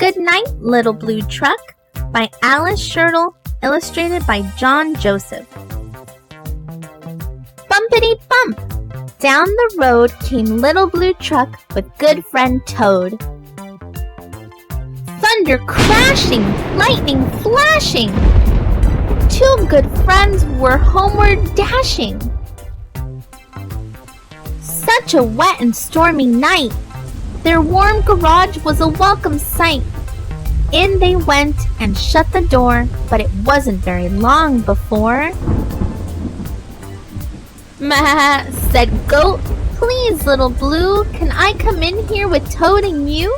Good Night, Little Blue Truck by Alice Schertle, illustrated by John Joseph. Bumpity bump! Down the road came Little Blue Truck with good friend Toad. Thunder crashing, lightning flashing, two good friends were homeward dashing. Such a wet and stormy night, their warm garage was a welcome sight. In they went and shut the door, but it wasn't very long before. "Mah," said Goat, "please, Little Blue, can I come in here with Toad and you?"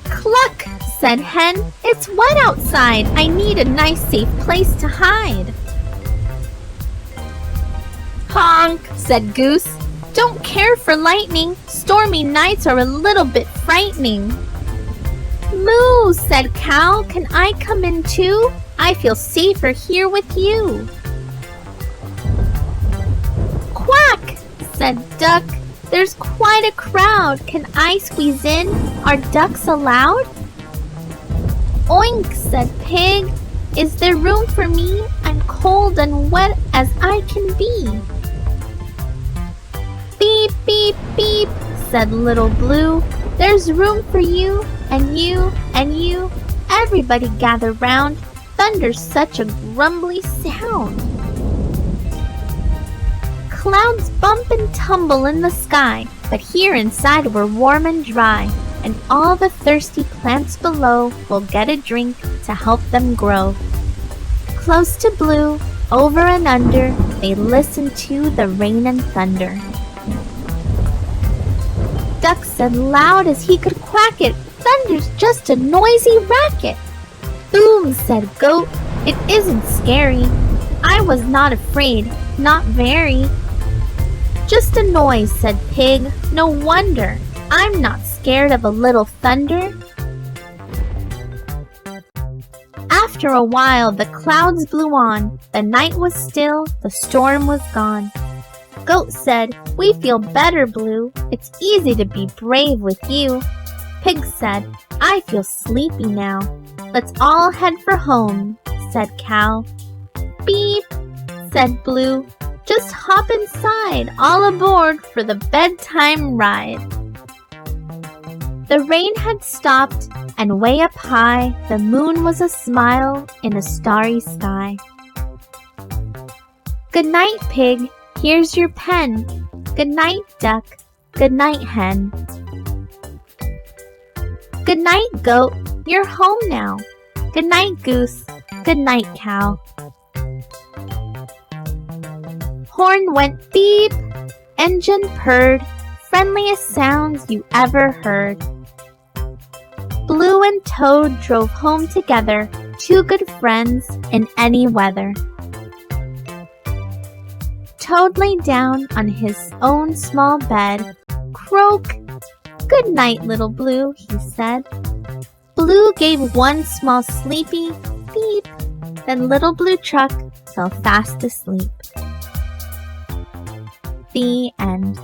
"Cluck," said Hen, "it's wet outside. I need a nice safe place to hide." "Honk," said Goose, "don't care for lightning. Stormy nights are a little bit frightening." "Moo," said Cow, "can I come in too? I feel safer here with you." "Quack," said Duck, "there's quite a crowd. Can I squeeze in? Are ducks allowed?" "Oink," said Pig, "is there room for me? I'm cold and wet as I can be." "Beep, beep, beep," said Little Blue, "there's room for you and you and you. Everybody gather round. Thunder's such a grumbly sound." Clouds bump and tumble in the sky, but here inside we're warm and dry, and all the thirsty plants below will get a drink to help them grow. Close to Blue, over and under, they listen to the rain and thunder. Duck said loud as he could quack it, "Thunder's just a noisy racket." "Boom," said Goat, "it isn't scary. I was not afraid, not very." "Just a noise," said Pig, "no wonder. I'm not scared of a little thunder." After a while the clouds blew on. The night was still, the storm was gone. Goat said, "We feel better, Blue. It's easy to be brave with you." Pig said, "I feel sleepy now. Let's all head for home," said Cow. "Beep," said Blue, "just hop inside, all aboard for the bedtime ride." The rain had stopped, and way up high, the moon was a smile in a starry sky. "Good night, Pig. Here's your pen. Good night, Duck. Good night, Hen." "Good night, Goat. You're home now. Good night, Goose. Good night, Cow." Horn went beep, engine purred, friendliest sounds you ever heard. Blue and Toad drove home together, two good friends in any weather. Toad lay down on his own small bed. "Croak, good night, Little Blue," he said. Blue gave one small sleepy beep, then Little Blue Truck fell fast asleep. The end.